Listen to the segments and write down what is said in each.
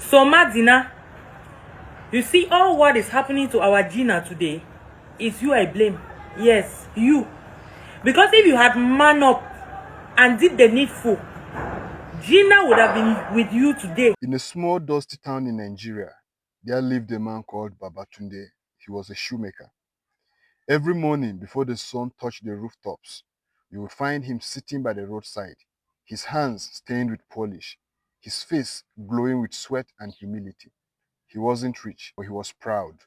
So Madina, you see all what is happening to our Gina today is you I blame. Yes, you. Because if you had man up and did the needful, Gina would have been with you today. In a small dusty town in Nigeria, there lived a man called Babatunde. He was a shoemaker. Every morning before the sun touched the rooftops, you would find him sitting by the roadside, his hands stained with polish, his face glowing with sweat and humility. He wasn't rich, but he was proud,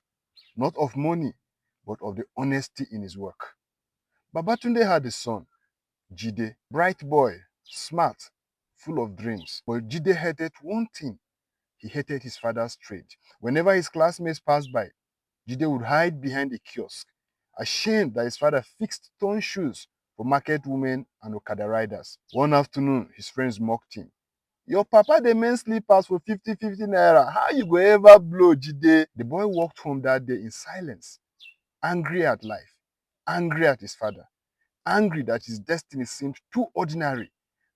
not of money, but of the honesty in his work. Babatunde had a son, Jide, bright boy, smart, full of dreams. But Jide hated one thing. He hated his father's trade. Whenever his classmates passed by, Jide would hide behind a kiosk, ashamed that his father fixed stone shoes for market women and Okada riders. One afternoon, his friends mocked him. Your papa dey mend slippers for 50 naira. How you go ever blow, Jide? The boy walked home that day in silence, angry at life, angry at his father, angry that his destiny seemed too ordinary,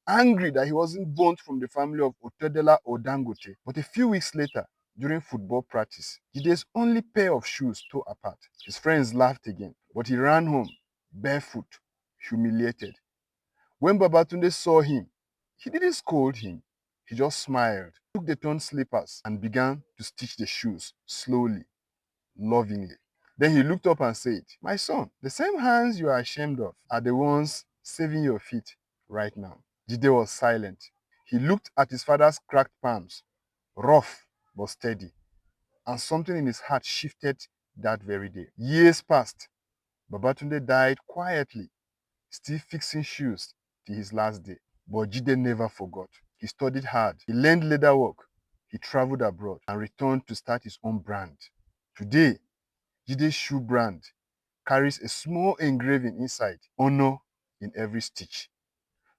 angry that he wasn't born from the family of Otedela or Dangote. But a few weeks later, during football practice, Jide's only pair of shoes tore apart. His friends laughed again, but he ran home, barefoot, humiliated. When Babatunde saw him, he didn't scold him. He just smiled, took the torn slippers, and began to stitch the shoes slowly, lovingly. Then he looked up and said, My son, the same hands you are ashamed of are the ones saving your feet right now. Jide was silent. He looked at his father's cracked palms, rough but steady, and something in his heart shifted that very day. Years passed. Babatunde died quietly, still fixing shoes till his last day. But Jide never forgot. He studied hard. He learned leather work. He traveled abroad and returned to start his own brand. Today, Jide's shoe brand carries a small engraving inside, honor in every stitch.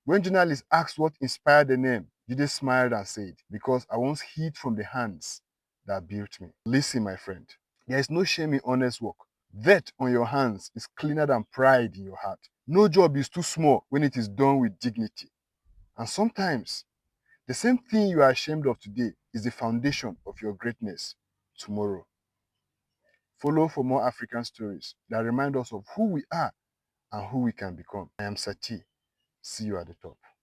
When journalists asked what inspired the name, Jide smiled and said, Because I once hid from the hands that built me. Listen, my friend, there is no shame in honest work. Dirt on your hands is cleaner than pride in your heart. No job is too small when it is done with dignity. And sometimes, the same thing you are ashamed of today is the foundation of your greatness tomorrow. Follow for more African stories that remind us of who we are and who we can become. I am Sati. See you at the top.